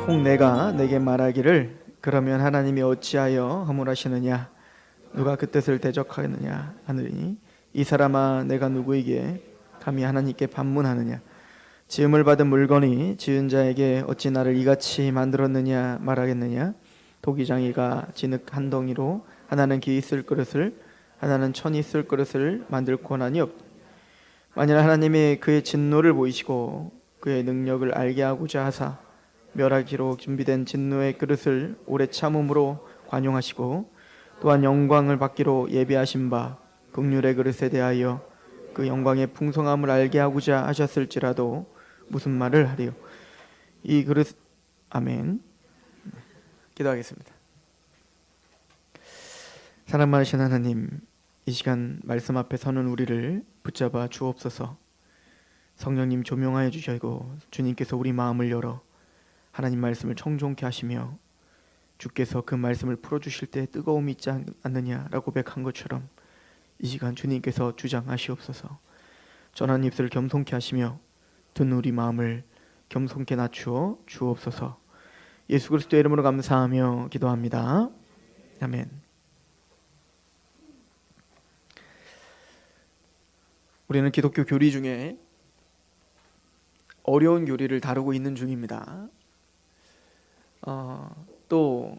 혹 내가 내게 말하기를 그러면 하나님이 어찌하여 허물하시느냐 누가 그 뜻을 대적하느냐 하느니 이 사람아 내가 누구에게 감히 하나님께 반문하느냐 지음을 받은 물건이 지은 자에게 어찌 나를 이같이 만들었느냐 말하겠느냐 도기장이가 진흙 한 덩이로 하나는 기 있을 그릇을 하나는 천이 있을 그릇을 만들 권한이 없다. 만일 하나님이 그의 진노를 보이시고 그의 능력을 알게 하고자 하사 멸하기로 준비된 진노의 그릇을 오래 참음으로 관용하시고 또한 영광을 받기로 예비하신 바 긍휼의 그릇에 대하여 그 영광의 풍성함을 알게 하고자 하셨을지라도 무슨 말을 하리요. 이 그릇 아멘. 기도하겠습니다. 사랑 많으신 하나님, 이 시간 말씀 앞에 서는 우리를 붙잡아 주옵소서. 성령님 조명하여 주시고 주님께서 우리 마음을 열어 하나님 말씀을 청종케 하시며 주께서 그 말씀을 풀어주실 때 뜨거움이 있지 않느냐라고 고백한 것처럼 이 시간 주님께서 주장하시옵소서. 전한 입술을 겸손케 하시며 듣는 우리 마음을 겸손케 낮추어 주옵소서. 예수 그리스도의 이름으로 감사하며 기도합니다. 아멘. 우리는 기독교 교리 중에 어려운 교리를 다루고 있는 중입니다. 또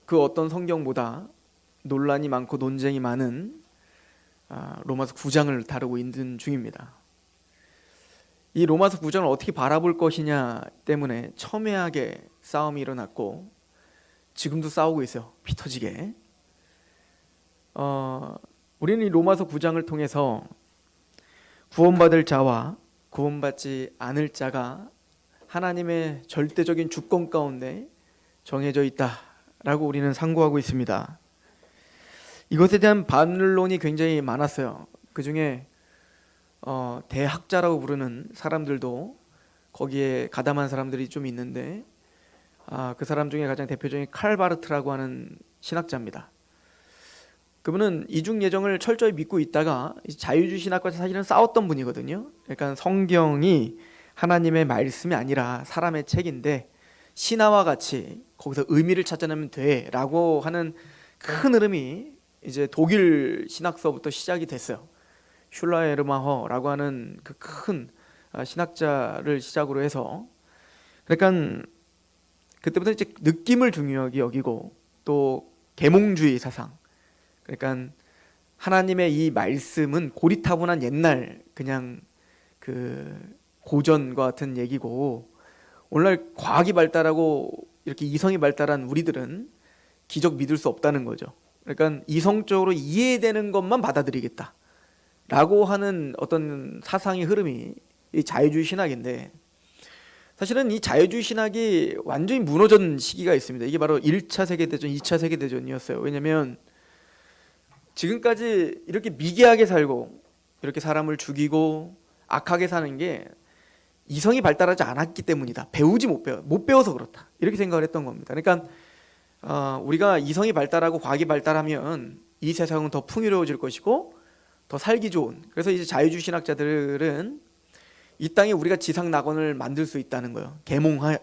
그 어떤 성경보다 논란이 많고 논쟁이 많은 로마서 9장을 다루고 있는 중입니다. 이 로마서 9장을 어떻게 바라볼 것이냐 때문에 첨예하게 싸움이 일어났고 지금도 싸우고 있어요. 피 터지게. 우리는 이 로마서 9장을 통해서 구원받을 자와 구원받지 않을 자가 하나님의 절대적인 주권 가운데 정해져 있다라고 우리는 상고하고 있습니다. 이것에 대한 반론이 굉장히 많았어요. 그 중에 대학자라고 부르는 사람들도 거기에 가담한 사람들이 좀 있는데 그 사람 중에 가장 대표적인 칼 바르트라고 하는 신학자입니다. 그분은 이중 예정을 철저히 믿고 있다가 자유주의 신학과 사실은 싸웠던 분이거든요. 그러니까 성경이 하나님의 말씀이 아니라 사람의 책인데 신화와 같이 거기서 의미를 찾아내면 돼라고 하는 큰 흐름이 이제 독일 신학서부터 시작이 됐어요. 슐라에르마허라고 하는 그 큰 신학자를 시작으로 해서 그러니까 그때부터 이제 느낌을 중요하게 여기고 또 계몽주의 사상, 그러니까 하나님의 이 말씀은 고리타분한 옛날 그냥 그 고전과 같은 얘기고 오늘날 과학이 발달하고 이렇게 이성이 발달한 우리들은 기적 믿을 수 없다는 거죠. 그러니까 이성적으로 이해되는 것만 받아들이겠다 라고 하는 어떤 사상의 흐름이 이 자유주의 신학인데, 사실은 이 자유주의 신학이 완전히 무너진 시기가 있습니다. 이게 바로 1차 세계대전, 2차 세계대전이었어요. 왜냐하면 지금까지 이렇게 미개하게 살고 이렇게 사람을 죽이고 악하게 사는 게 이성이 발달하지 않았기 때문이다. 못 배워서 그렇다. 이렇게 생각을 했던 겁니다. 그러니까 우리가 이성이 발달하고 과학이 발달하면 이 세상은 더 풍요로워질 것이고 더 살기 좋은, 그래서 이제 자유주의 신학자들은 이 땅에 우리가 지상 낙원을 만들 수 있다는 거예요. 계몽하면.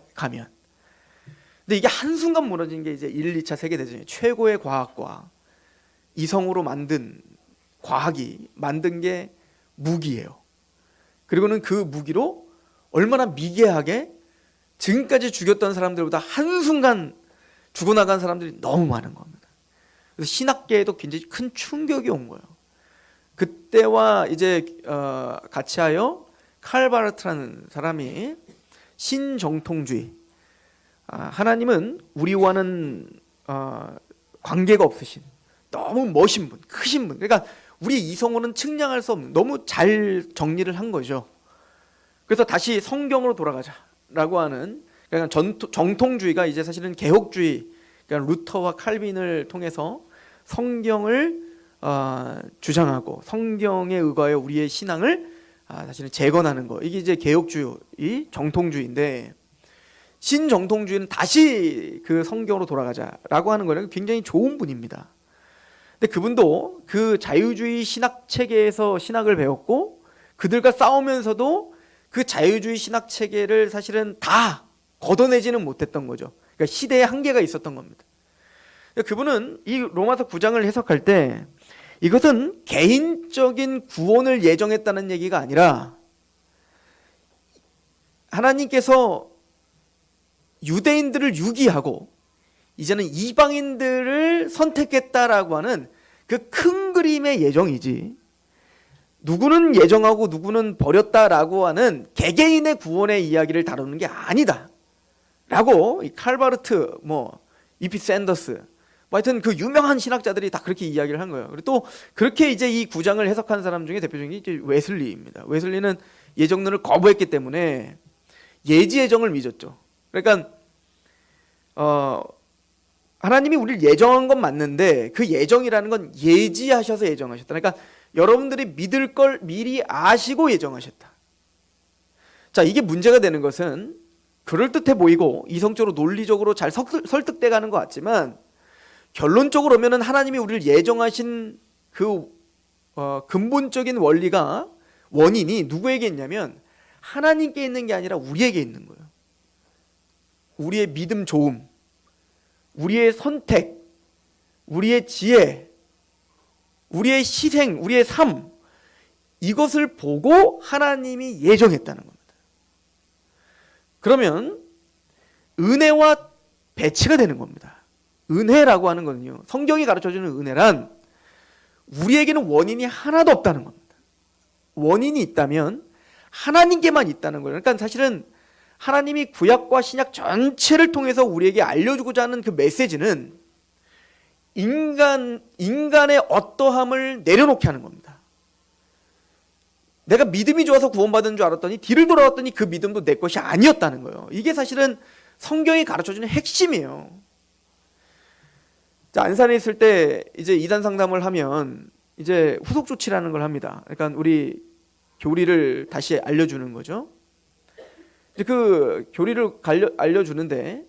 근데 이게 한순간 무너진 게 이제 1, 2차 세계대전이에요. 최고의 과학과 이성으로 만든 과학이 만든 게 무기예요. 그리고는 그 무기로 얼마나 미개하게 지금까지 죽였던 사람들보다 한순간 죽어나간 사람들이 너무 많은 겁니다. 그래서 신학계에도 굉장히 큰 충격이 온 거예요. 그때와 이제 같이 하여 칼 바르트라는 사람이 신정통주의, 하나님은 우리와는 관계가 없으신 너무 멋진 분, 크신 분, 그러니까 우리 이성으로는 측량할 수 없는, 너무 잘 정리를 한 거죠. 그래서 다시 성경으로 돌아가자라고 하는, 그러니까 정통주의가 이제 사실은 개혁주의, 그러니까 루터와 칼빈을 통해서 성경을 주장하고 성경에 의거하여 우리의 신앙을 사실은 재건하는 거, 이게 이제 개혁주의, 정통주의인데, 신정통주의는 다시 그 성경으로 돌아가자라고 하는 거는 굉장히 좋은 분입니다. 근데 그분도 그 자유주의 신학 체계에서 신학을 배웠고 그들과 싸우면서도 그 자유주의 신학 체계를 사실은 다 걷어내지는 못했던 거죠. 그러니까 시대의 한계가 있었던 겁니다. 그분은 이 로마서 9장을 해석할 때 이것은 개인적인 구원을 예정했다는 얘기가 아니라 하나님께서 유대인들을 유기하고 이제는 이방인들을 선택했다라고 하는 그 큰 그림의 예정이지, 누구는 예정하고 누구는 버렸다라고 하는 개개인의 구원의 이야기를 다루는 게 아니다 라고 이 칼바르트, 이피 샌더스, 하여튼 그 유명한 신학자들이 다 그렇게 이야기를 한 거예요. 그리고 또 그렇게 이제 이 9장을 해석한 사람 중에 대표적인 게 이제 웨슬리입니다. 웨슬리는 예정론을 거부했기 때문에 예지 예정을 믿었죠. 그러니까 하나님이 우리를 예정한 건 맞는데 그 예정이라는 건 예지하셔서 예정하셨다. 그러니까 여러분들이 믿을 걸 미리 아시고 예정하셨다. 자, 이게 문제가 되는 것은 그럴듯해 보이고 이성적으로 논리적으로 잘 설득돼 가는 것 같지만 결론적으로 보면은 하나님이 우리를 예정하신 그 근본적인 원인이 누구에게 있냐면 하나님께 있는 게 아니라 우리에게 있는 거예요. 우리의 믿음 좋음, 우리의 선택, 우리의 지혜, 우리의 희생, 우리의 삶, 이것을 보고 하나님이 예정했다는 겁니다. 그러면 은혜와 배치가 되는 겁니다. 은혜라고 하는 거는요, 성경이 가르쳐주는 은혜란 우리에게는 원인이 하나도 없다는 겁니다. 원인이 있다면 하나님께만 있다는 거예요. 그러니까 사실은 하나님이 구약과 신약 전체를 통해서 우리에게 알려주고자 하는 그 메시지는 인간의 어떠함을 내려놓게 하는 겁니다. 내가 믿음이 좋아서 구원받은 줄 알았더니 뒤를 돌아왔더니 그 믿음도 내 것이 아니었다는 거예요. 이게 사실은 성경이 가르쳐주는 핵심이에요. 자, 안산에 있을 때 이제 이단 상담을 하면 이제 후속 조치라는 걸 합니다. 그러니까 우리 교리를 다시 알려주는 거죠. 이제 그 교리를 알려주는데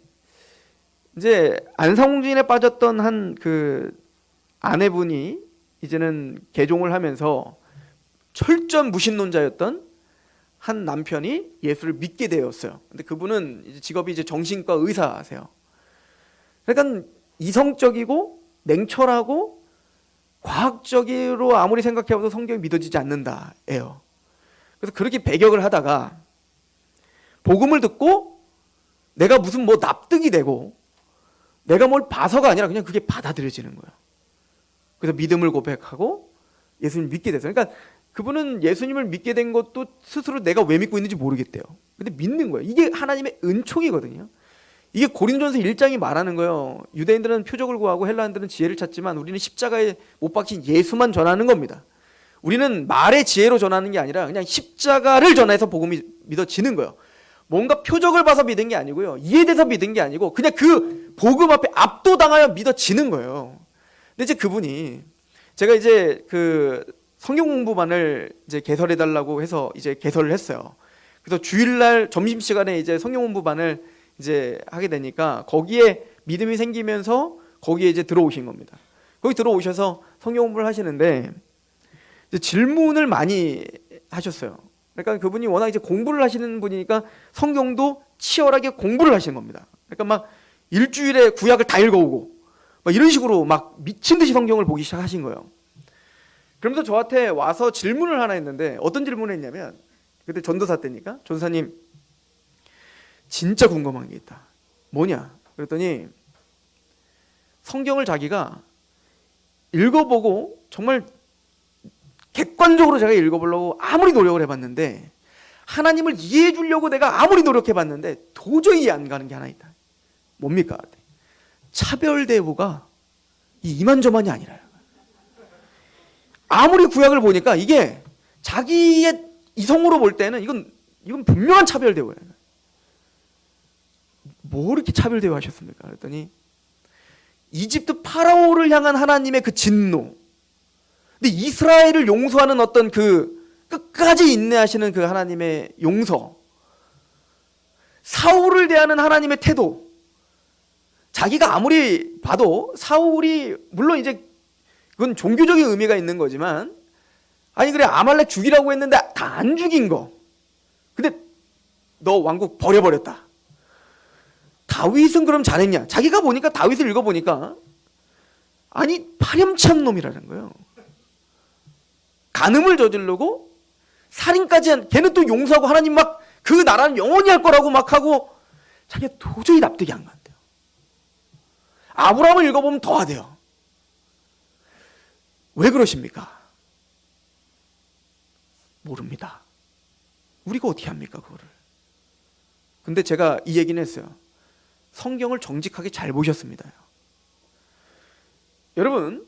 이제 안상홍진에 빠졌던 한 그 아내분이 이제는 개종을 하면서 철저한 무신론자였던 한 남편이 예수를 믿게 되었어요. 근데 그분은 이제 직업이 이제 정신과 의사세요. 그러니까 이성적이고 냉철하고 과학적으로 아무리 생각해봐도 성경이 믿어지지 않는다예요. 그래서 그렇게 배격을 하다가 복음을 듣고 내가 무슨 납득이 되고 내가 뭘 봐서가 아니라 그냥 그게 받아들여지는 거예요. 그래서 믿음을 고백하고 예수님을 믿게 됐어요. 그러니까 그분은 예수님을 믿게 된 것도 스스로 내가 왜 믿고 있는지 모르겠대요. 근데 믿는 거예요. 이게 하나님의 은총이거든요. 이게 고린도전서 1장이 말하는 거예요. 유대인들은 표적을 구하고 헬라인들은 지혜를 찾지만 우리는 십자가에 못 박힌 예수만 전하는 겁니다. 우리는 말의 지혜로 전하는 게 아니라 그냥 십자가를 전해서 복음이 믿어지는 거예요. 뭔가 표적을 봐서 믿은 게 아니고요, 이해돼서 믿은 게 아니고 그냥 그 복음 앞에 압도당하여 믿어지는 거예요. 근데 이제 그분이 제가 이제 그 성경 공부반을 이제 개설해 달라고 해서 이제 개설을 했어요. 그래서 주일날 점심시간에 이제 성경 공부반을 이제 하게 되니까 거기에 믿음이 생기면서 거기에 이제 들어오신 겁니다. 거기 들어오셔서 성경 공부를 하시는데 이제 질문을 많이 하셨어요. 그러니까 그분이 워낙 이제 공부를 하시는 분이니까 성경도 치열하게 공부를 하시는 겁니다. 그러니까 막 일주일에 구약을 다 읽어오고 막 이런 식으로 막 미친 듯이 성경을 보기 시작하신 거예요. 그러면서 저한테 와서 질문을 하나 했는데 어떤 질문을 했냐면, 그때 전도사 때니까, 전도사님 진짜 궁금한 게 있다. 뭐냐? 그랬더니 성경을 자기가 읽어보고 정말 객관적으로 제가 읽어보려고 아무리 노력을 해봤는데 하나님을 이해해 주려고 내가 아무리 노력해봤는데 도저히 이해 안 가는 게 하나 있다. 뭡니까? 차별 대우가 이만저만이 아니라요. 아무리 구약을 보니까 이게 자기의 이성으로 볼 때는 이건 분명한 차별 대우예요. 뭐 이렇게 차별 대우하셨습니까? 그랬더니 이집트 파라오를 향한 하나님의 그 진노, 근데 이스라엘을 용서하는 어떤 그 끝까지 인내하시는 그 하나님의 용서, 사울을 대하는 하나님의 태도, 자기가 아무리 봐도 사울이 물론 이제 그건 종교적인 의미가 있는 거지만, 아니 그래 아말렉 죽이라고 했는데 다 안 죽인 거, 근데 너 왕국 버려버렸다. 다윗은 그럼 잘했냐? 자기가 보니까 다윗을 읽어보니까 아니 파렴치한 놈이라는 거예요. 간음을 저지르고 살인까지 한, 걔는 또 용서하고 하나님 막 그 나라는 영원히 할 거라고 막 하고 자기가 도저히 납득이 안 간대요. 아브라함을 읽어보면 더하대요. 왜 그러십니까? 모릅니다. 우리가 어떻게 합니까 그거를? 근데 제가 이 얘기는 했어요. 성경을 정직하게 잘 보셨습니다. 여러분,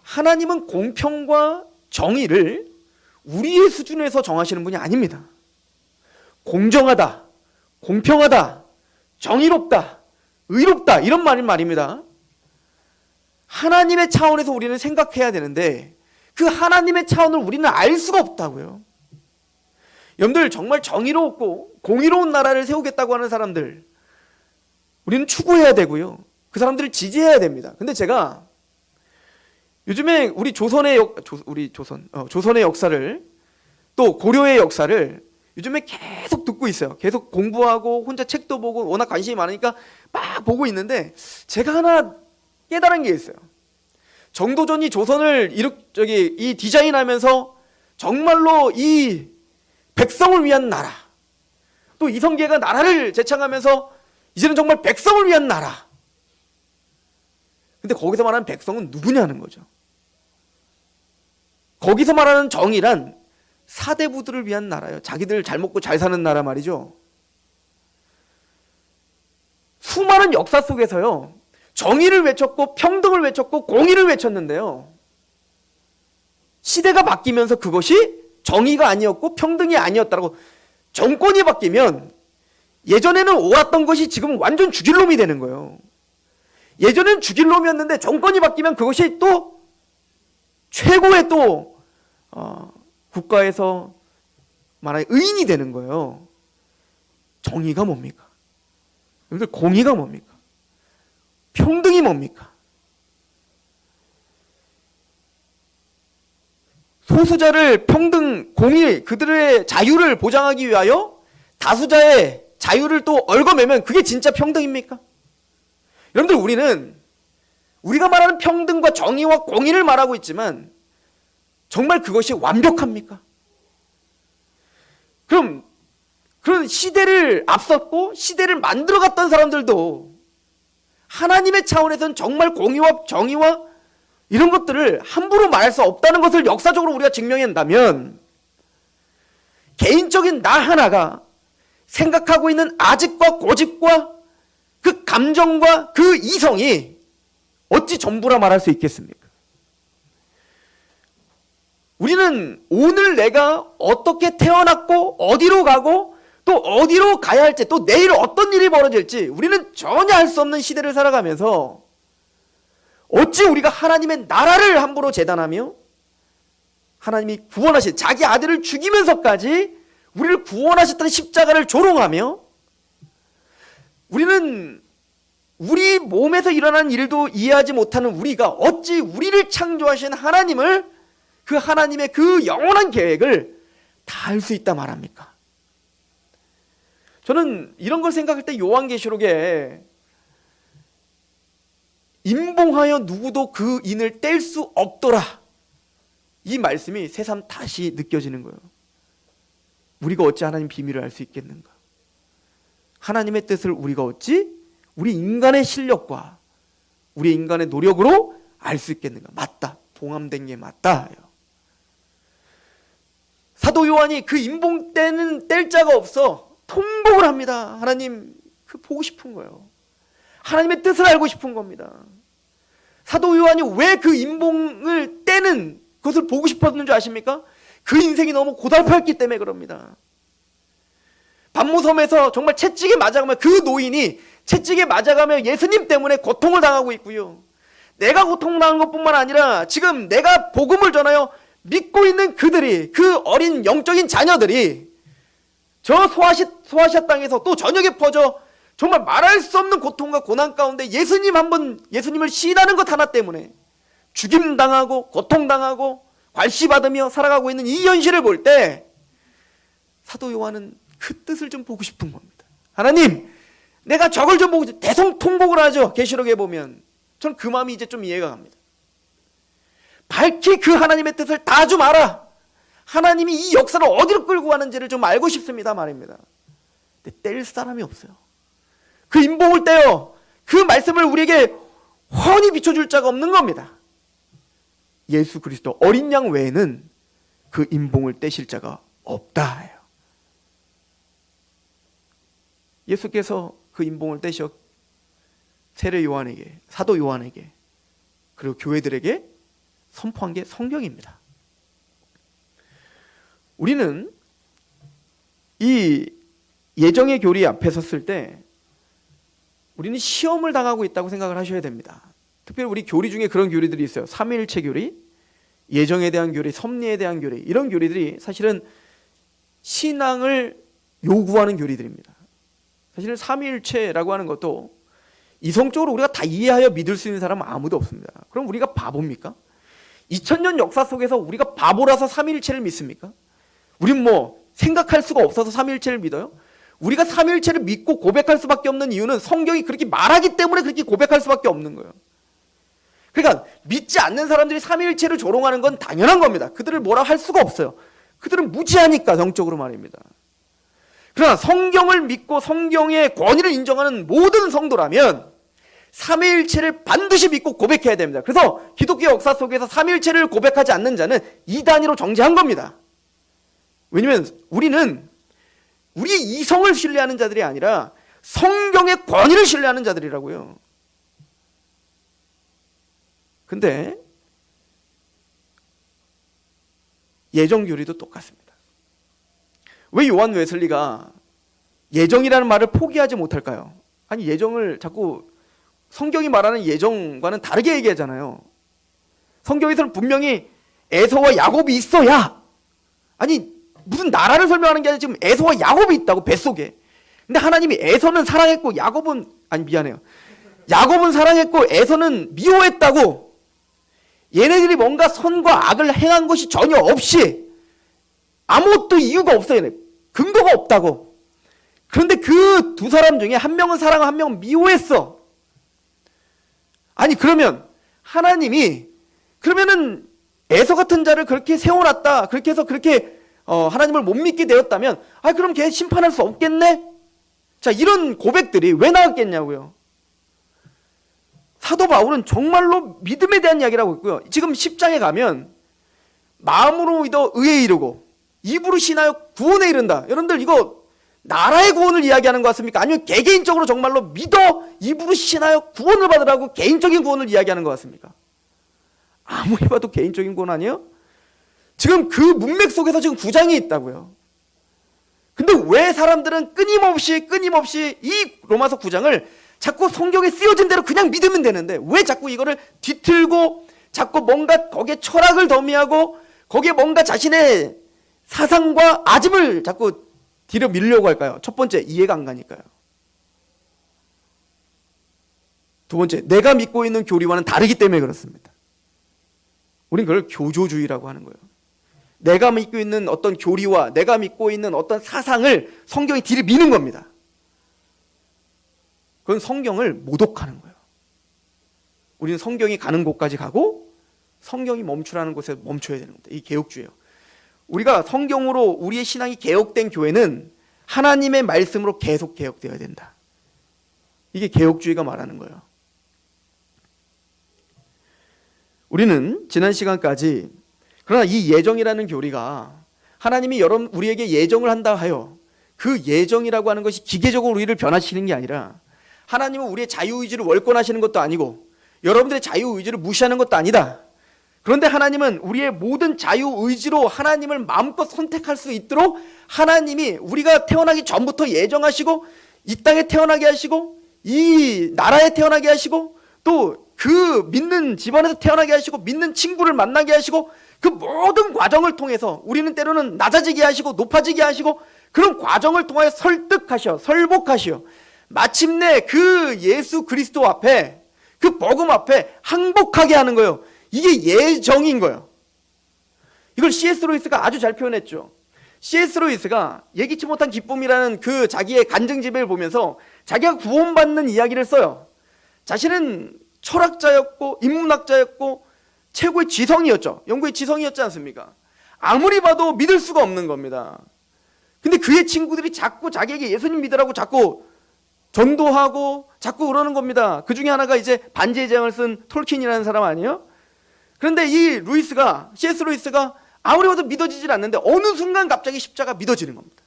하나님은 공평과 정의를 우리의 수준에서 정하시는 분이 아닙니다. 공정하다, 공평하다, 정의롭다, 의롭다 이런 말입니다. 하나님의 차원에서 우리는 생각해야 되는데 그 하나님의 차원을 우리는 알 수가 없다고요. 여러분들 정말 정의롭고 공의로운 나라를 세우겠다고 하는 사람들 우리는 추구해야 되고요. 그 사람들을 지지해야 됩니다. 근데 제가 요즘에 우리 조선의 역사를 또 고려의 역사를 요즘에 계속 듣고 있어요. 계속 공부하고 혼자 책도 보고 워낙 관심이 많으니까 막 보고 있는데 제가 하나 깨달은 게 있어요. 정도전이 조선을 이 디자인하면서 정말로 이 백성을 위한 나라, 또 이성계가 나라를 제창하면서 이제는 정말 백성을 위한 나라. 근데 거기서 말하는 백성은 누구냐는 거죠. 거기서 말하는 정의란 사대부들을 위한 나라예요. 자기들 잘 먹고 잘 사는 나라 말이죠. 수많은 역사 속에서요, 정의를 외쳤고 평등을 외쳤고 공의를 외쳤는데요, 시대가 바뀌면서 그것이 정의가 아니었고 평등이 아니었다고, 정권이 바뀌면 예전에는 옳았던 것이 지금 완전 죽일 놈이 되는 거예요. 예전엔 죽일 놈이었는데 정권이 바뀌면 그것이 또 최고의 또 국가에서 말하는 의인이 되는 거예요. 정의가 뭡니까? 여러분들 공의가 뭡니까? 평등이 뭡니까? 소수자를 평등, 공의, 그들의 자유를 보장하기 위하여 다수자의 자유를 또 얽어매면 그게 진짜 평등입니까? 여러분들 우리가 말하는 평등과 정의와 공의를 말하고 있지만 정말 그것이 완벽합니까? 그럼 그런 시대를 앞섰고 시대를 만들어갔던 사람들도 하나님의 차원에서는 정말 공의와 정의와 이런 것들을 함부로 말할 수 없다는 것을 역사적으로 우리가 증명한다면 개인적인 나 하나가 생각하고 있는 아집과 고집과 그 감정과 그 이성이 어찌 전부라 말할 수 있겠습니까? 우리는 오늘 내가 어떻게 태어났고 어디로 가고 또 어디로 가야 할지 또 내일 어떤 일이 벌어질지 우리는 전혀 알 수 없는 시대를 살아가면서 어찌 우리가 하나님의 나라를 함부로 재단하며 하나님이 구원하신 자기 아들을 죽이면서까지 우리를 구원하셨다는 십자가를 조롱하며 우리는 우리 몸에서 일어나는 일도 이해하지 못하는 우리가 어찌 우리를 창조하신 하나님을 그 하나님의 그 영원한 계획을 다 알 수 있다 말합니까? 저는 이런 걸 생각할 때 요한계시록에 임봉하여 누구도 그 인을 뗄 수 없더라, 이 말씀이 새삼 다시 느껴지는 거예요. 우리가 어찌 하나님 비밀을 알 수 있겠는가? 하나님의 뜻을 우리가 어찌 우리 인간의 실력과 우리 인간의 노력으로 알 수 있겠는가? 맞다, 봉함된 게 맞다. 사도 요한이 그 임봉 뗄 자가 없어 통곡을 합니다. 하나님, 그 보고 싶은 거예요. 하나님의 뜻을 알고 싶은 겁니다. 사도 요한이 왜 그 임봉을 떼는 그것을 보고 싶었는 줄 아십니까? 그 인생이 너무 고달팠기 때문에 그럽니다. 반모섬에서 정말 채찍에 맞아가며 그 노인이 채찍에 맞아가며 예수님 때문에 고통을 당하고 있고요. 내가 고통당한 것뿐만 아니라 지금 내가 복음을 전하여 믿고 있는 그들이, 그 어린 영적인 자녀들이 저 소아시아 땅에서 또 저녁에 퍼져 정말 말할 수 없는 고통과 고난 가운데 예수님을 시인하는 것 하나 때문에 죽임당하고 고통당하고 괄시받으며 살아가고 있는 이 현실을 볼 때 사도 요한은 그 뜻을 좀 보고 싶은 겁니다. 하나님, 내가 저걸 좀 보고 대성통곡을 하죠. 계시록에 보면. 저는 그 마음이 이제 좀 이해가 갑니다. 밝히 그 하나님의 뜻을 다 좀 알아. 하나님이 이 역사를 어디로 끌고 가는지를 좀 알고 싶습니다 말입니다. 근데 뗄 사람이 없어요. 그 인봉을 떼어 그 말씀을 우리에게 훤히 비춰줄 자가 없는 겁니다. 예수 그리스도 어린 양 외에는 그 인봉을 떼실 자가 없다 해요. 예수께서 그 인봉을 떼셔 세례 요한에게, 사도 요한에게, 그리고 교회들에게 선포한 게 성경입니다. 우리는 이 예정의 교리 앞에 섰을 때 우리는 시험을 당하고 있다고 생각을 하셔야 됩니다. 특별히 우리 교리 중에 그런 교리들이 있어요. 삼위일체 교리, 예정에 대한 교리, 섭리에 대한 교리, 이런 교리들이 사실은 신앙을 요구하는 교리들입니다. 사실은 삼위일체라고 하는 것도 이성적으로 우리가 다 이해하여 믿을 수 있는 사람은 아무도 없습니다. 그럼 우리가 바보입니까? 2000년 역사 속에서 우리가 바보라서 삼위일체를 믿습니까? 우린 뭐 생각할 수가 없어서 삼위일체를 믿어요? 우리가 삼위일체를 믿고 고백할 수밖에 없는 이유는 성경이 그렇게 말하기 때문에 그렇게 고백할 수밖에 없는 거예요. 그러니까 믿지 않는 사람들이 삼위일체를 조롱하는 건 당연한 겁니다. 그들을 뭐라 할 수가 없어요. 그들은 무지하니까, 정적으로 말입니다. 그러나 성경을 믿고 성경의 권위를 인정하는 모든 성도라면 삼위일체를 반드시 믿고 고백해야 됩니다. 그래서 기독교 역사 속에서 삼위일체를 고백하지 않는 자는 이단위로 정죄한 겁니다. 왜냐하면 우리는 우리의 이성을 신뢰하는 자들이 아니라 성경의 권위를 신뢰하는 자들이라고요. 근데 예정교리도 똑같습니다. 왜 요한 웨슬리가 예정이라는 말을 포기하지 못할까요? 아니, 예정을 자꾸 성경이 말하는 예정과는 다르게 얘기하잖아요. 성경에서는 분명히 에서와 야곱이 있어야, 아니 무슨 나라를 설명하는 게 아니라 지금 에서와 야곱이 있다고, 뱃속에. 근데 하나님이 에서는 사랑했고 야곱은, 아니 미안해요, 야곱은 사랑했고 에서는 미워했다고, 얘네들이 뭔가 선과 악을 행한 것이 전혀 없이 아무것도 이유가 없어요. 근거가 없다고. 그런데 그 두 사람 중에 한 명은 사랑하고 한 명은 미워했어. 아니 그러면 하나님이 그러면은 에서 같은 자를 그렇게 세워놨다, 그렇게 해서 그렇게 하나님을 못 믿게 되었다면, 아 그럼 걔 심판할 수 없겠네? 자, 이런 고백들이 왜 나왔겠냐고요. 사도 바울은 정말로 믿음에 대한 이야기를 하고 있고요. 지금 10장에 가면 마음으로 믿어 의에 이르고 입으로 신하여 구원에 이른다. 여러분들 이거 나라의 구원을 이야기하는 것 같습니까? 아니면 개개인적으로 정말로 믿어 입으로 신하여 구원을 받으라고 개인적인 구원을 이야기하는 것 같습니까? 아무리 봐도 개인적인 구원 아니에요? 지금 그 문맥 속에서 지금 9장이 있다고요. 근데 왜 사람들은 끊임없이 이 로마서 9장을 자꾸 성경에 쓰여진 대로 그냥 믿으면 되는데 왜 자꾸 이거를 뒤틀고 자꾸 뭔가 거기에 철학을 더미하고 거기에 뭔가 자신의 사상과 아집을 자꾸 뒤로 밀려고 할까요? 첫 번째, 이해가 안 가니까요. 두 번째, 내가 믿고 있는 교리와는 다르기 때문에 그렇습니다. 우린 그걸 교조주의라고 하는 거예요. 내가 믿고 있는 어떤 교리와 내가 믿고 있는 어떤 사상을 성경이 뒤를 미는 겁니다. 그건 성경을 모독하는 거예요. 우리는 성경이 가는 곳까지 가고 성경이 멈추라는 곳에 멈춰야 되는 겁니다. 이게 개혁주의예요. 우리가 성경으로 우리의 신앙이 개혁된 교회는 하나님의 말씀으로 계속 개혁되어야 된다. 이게 개혁주의가 말하는 거예요. 우리는 지난 시간까지 그러나 이 예정이라는 교리가 하나님이 우리에게 예정을 한다 하여 그 예정이라고 하는 것이 기계적으로 우리를 변화시키는 게 아니라 하나님은 우리의 자유의지를 월권하시는 것도 아니고 여러분들의 자유의지를 무시하는 것도 아니다. 그런데 하나님은 우리의 모든 자유의지로 하나님을 마음껏 선택할 수 있도록 하나님이 우리가 태어나기 전부터 예정하시고 이 땅에 태어나게 하시고 이 나라에 태어나게 하시고 또 그 믿는 집안에서 태어나게 하시고 믿는 친구를 만나게 하시고 그 모든 과정을 통해서 우리는 때로는 낮아지게 하시고 높아지게 하시고 그런 과정을 통하여 설득하셔 설복하시어 마침내 그 예수 그리스도 앞에 그 복음 앞에 항복하게 하는 거예요. 이게 예정인 거예요. 이걸 C.S. 루이스가 아주 잘 표현했죠. C.S. 루이스가 예기치 못한 기쁨이라는 그 자기의 간증집을 보면서 자기가 구원받는 이야기를 써요. 자신은 철학자였고 인문학자였고 최고의 지성이었죠. 영국의 지성이었지 않습니까? 아무리 봐도 믿을 수가 없는 겁니다. 근데 그의 친구들이 자꾸 자기에게 예수님 믿으라고 자꾸 전도하고 자꾸 그러는 겁니다. 그 중에 하나가 이제 반지의 제왕을 쓴 톨킨이라는 사람 아니에요? 그런데 이 루이스가, C.S. 루이스가 아무리 봐도 믿어지질 않는데 어느 순간 갑자기 십자가 믿어지는 겁니다.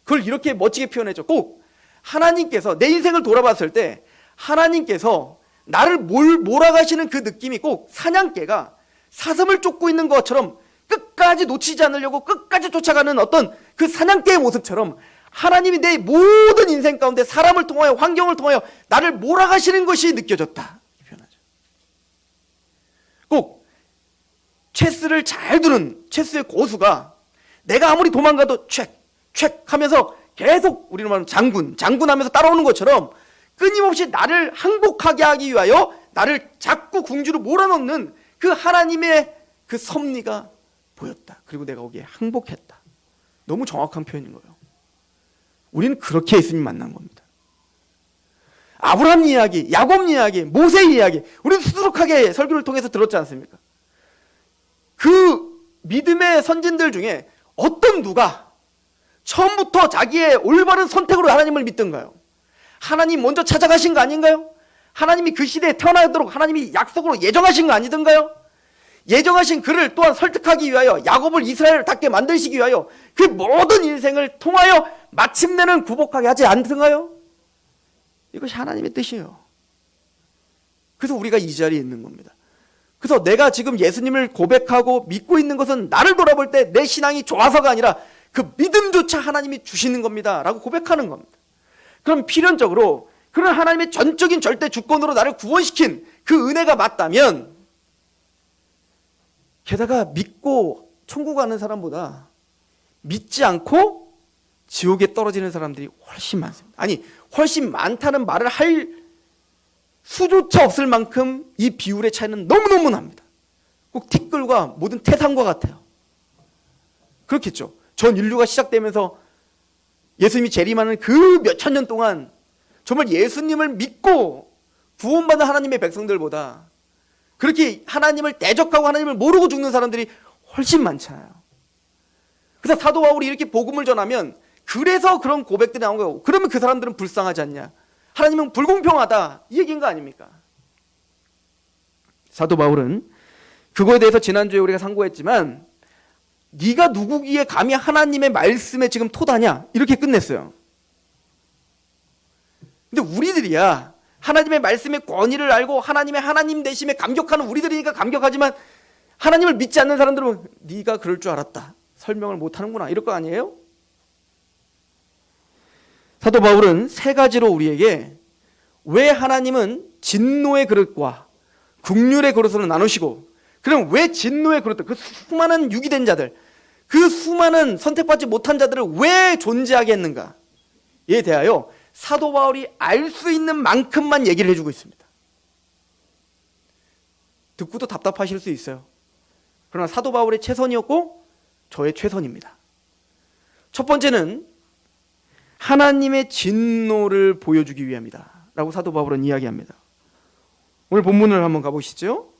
그걸 이렇게 멋지게 표현했죠. 꼭 하나님께서 내 인생을 돌아봤을 때 하나님께서 나를 몰아가시는 그 느낌이 꼭 사냥개가 사슴을 쫓고 있는 것처럼 끝까지 놓치지 않으려고 끝까지 쫓아가는 어떤 그 사냥개의 모습처럼 하나님이 내 모든 인생 가운데 사람을 통하여 환경을 통하여 나를 몰아가시는 것이 느껴졌다. 표현하죠. 꼭 체스를 잘 두는 체스의 고수가 내가 아무리 도망가도 책 하면서 계속 우리는 말하는 장군하면서 따라오는 것처럼 끊임없이 나를 항복하게 하기 위하여 나를 자꾸 궁지로 몰아넣는 그 하나님의 그 섭리가 보였다. 그리고 내가 거기에 항복했다. 너무 정확한 표현인 거예요. 우리는 그렇게 예수님 만난 겁니다. 아브라함 이야기, 야곱 이야기, 모세 이야기 우리는 수두룩하게 설교를 통해서 들었지 않습니까? 그 믿음의 선진들 중에 어떤 누가 처음부터 자기의 올바른 선택으로 하나님을 믿던가요? 하나님 먼저 찾아가신 거 아닌가요? 하나님이 그 시대에 태어나도록 하나님이 약속으로 예정하신 거 아니던가요? 예정하신 그를 또한 설득하기 위하여 야곱을 이스라엘답게 만드시기 위하여 그 모든 인생을 통하여 마침내는 구복하게 하지 않던가요? 이것이 하나님의 뜻이에요. 그래서 우리가 이 자리에 있는 겁니다. 그래서 내가 지금 예수님을 고백하고 믿고 있는 것은 나를 돌아볼 때 내 신앙이 좋아서가 아니라 그 믿음조차 하나님이 주시는 겁니다 라고 고백하는 겁니다. 그럼 필연적으로 그런 하나님의 전적인 절대 주권으로 나를 구원시킨 그 은혜가 맞다면 게다가 믿고 천국 가는 사람보다 믿지 않고 지옥에 떨어지는 사람들이 훨씬 많습니다. 아니 훨씬 많다는 말을 할 수조차 없을 만큼 이 비율의 차이는 너무너무 납니다. 꼭 티끌과 모든 태산과 같아요. 그렇겠죠. 전 인류가 시작되면서 예수님이 재림하는 그 몇천 년 동안 정말 예수님을 믿고 구원받는 하나님의 백성들보다 그렇게 하나님을 대적하고 하나님을 모르고 죽는 사람들이 훨씬 많잖아요. 그래서 사도 바울이 이렇게 복음을 전하면 그래서 그런 고백들이 나온 거예요. 그러면 그 사람들은 불쌍하지 않냐? 하나님은 불공평하다 이 얘기인 거 아닙니까? 사도 바울은 그거에 대해서 지난주에 우리가 상고했지만 네가 누구기에 감히 하나님의 말씀에 지금 토다냐 이렇게 끝냈어요. 근데 우리들이야 하나님의 말씀의 권위를 알고 하나님의 하나님 되심에 감격하는 우리들이니까 감격하지만 하나님을 믿지 않는 사람들은 네가 그럴 줄 알았다 설명을 못하는구나 이럴 거 아니에요? 사도 바울은 세 가지로 우리에게 왜 하나님은 진노의 그릇과 긍휼의 그릇으로 나누시고 그럼 왜 진노의 그릇들 그 수많은 유기된 자들 그 수많은 선택받지 못한 자들을 왜 존재하게 했는가에 대하여 사도 바울이 알 수 있는 만큼만 얘기를 해주고 있습니다. 듣고도 답답하실 수 있어요. 그러나 사도 바울의 최선이었고 저의 최선입니다. 첫 번째는 하나님의 진노를 보여주기 위함이다 라고 사도 바울은 이야기합니다. 오늘 본문을 한번 가보시죠.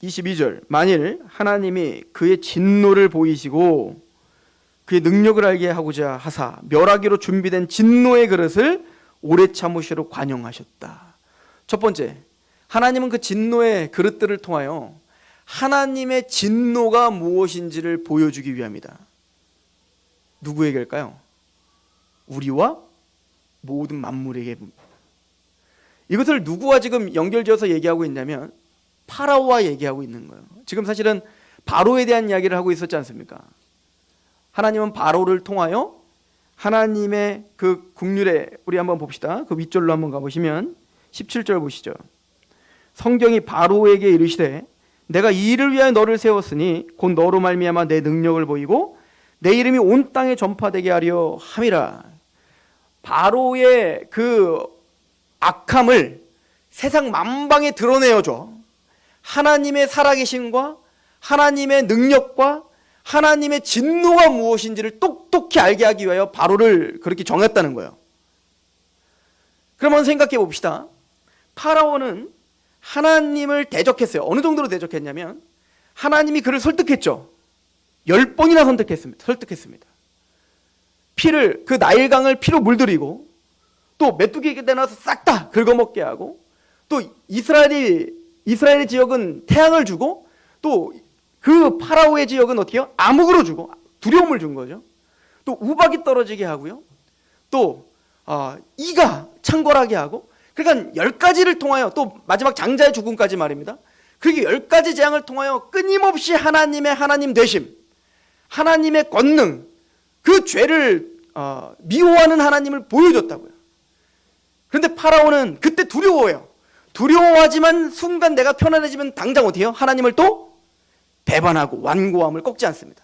22절 만일 하나님이 그의 진노를 보이시고 그의 능력을 알게 하고자 하사 멸하기로 준비된 진노의 그릇을 오래 참으시로 관용하셨다. 첫 번째, 하나님은 그 진노의 그릇들을 통하여 하나님의 진노가 무엇인지를 보여주기 위함이다. 누구에게일까요? 우리와 모든 만물에게. 이것을 누구와 지금 연결지어서 얘기하고 있냐면 파라오와 얘기하고 있는 거예요. 지금 사실은 바로에 대한 이야기를 하고 있었지 않습니까? 하나님은 바로를 통하여 하나님의 그 긍휼에 우리 한번 봅시다. 그 윗절로 한번 가보시면 17절 보시죠. 성경이 바로에게 이르시되 내가 이 일을 위하여 너를 세웠으니 곧 너로 말미암아 내 능력을 보이고 내 이름이 온 땅에 전파되게 하려 함이라. 바로의 그 악함을 세상 만방에 드러내어줘 하나님의 살아계심과 하나님의 능력과 하나님의 진노가 무엇인지를 똑똑히 알게 하기 위하여 바로를 그렇게 정했다는 거예요. 그러면 생각해 봅시다. 파라오는 하나님을 대적했어요. 어느 정도로 대적했냐면 하나님이 그를 설득했죠. 10번이나 설득했습니다. 피를, 그 나일강을 피로 물들이고 또 메뚜기에게 내놔서 싹 다 긁어먹게 하고 또 이스라엘의 지역은 태양을 주고 또 그 파라오의 지역은 어떻게 해요? 암흑으로 주고 두려움을 준 거죠. 또 우박이 떨어지게 하고요. 또 이가 창궐하게 하고, 그러니까 10가지를 통하여, 또 마지막 장자의 죽음까지 말입니다. 그렇게 10가지 재앙을 통하여 끊임없이 하나님의 하나님 되심, 하나님의 권능, 그 죄를 미워하는 하나님을 보여줬다고요. 그런데 파라오는 그때 두려워해요. 두려워하지만 순간 내가 편안해지면 당장 어떻게 해요? 하나님을 또 배반하고 완고함을 꺾지 않습니다.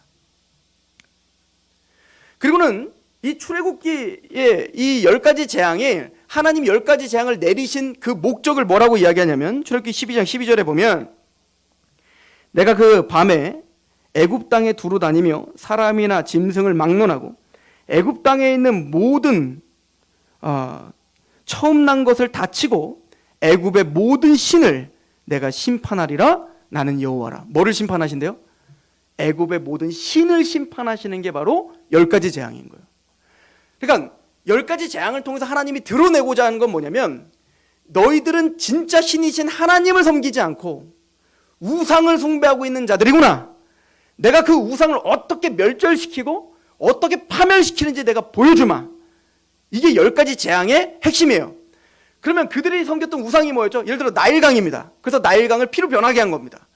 그리고는 이 출애굽기의 이 10가지 재앙에 하나님 10가지 재앙을 내리신 그 목적을 뭐라고 이야기하냐면, 출애굽기 12장 12절에 보면 내가 그 밤에 애굽 땅에 두루 다니며 사람이나 짐승을 막론하고 애굽 땅에 있는 모든 처음 난 것을 다치고 애굽의 모든 신을 내가 심판하리라. 나는 여호와라. 뭐를 심판하신대요? 애굽의 모든 신을 심판하시는 게 바로 10가지 재앙인 거예요. 그러니까 10가지 재앙을 통해서 하나님이 드러내고자 하는 건 뭐냐면, 너희들은 진짜 신이신 하나님을 섬기지 않고 우상을 숭배하고 있는 자들이구나. 내가 그 우상을 어떻게 멸절시키고 어떻게 파멸시키는지 내가 보여주마. 이게 10가지 재앙의 핵심이에요. 그러면 그들이 섬겼던 우상이 뭐였죠? 예를 들어 나일강입니다. 그래서 나일강을 피로 변하게 한 겁니다.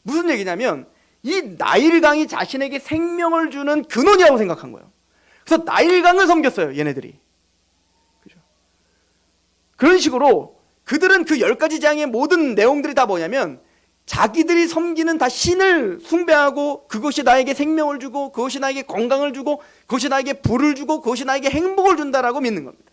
무슨 얘기냐면 이 나일강이 자신에게 생명을 주는 근원이라고 생각한 거예요. 그래서 나일강을 섬겼어요, 얘네들이. 그죠? 그런 식으로 그들은 그 10가지 재앙의 모든 내용들이 다 뭐냐면, 자기들이 섬기는 다 신을 숭배하고 그것이 나에게 생명을 주고 그것이 나에게 건강을 주고 그것이 나에게 부를 주고 그것이 나에게 행복을 준다라고 믿는 겁니다.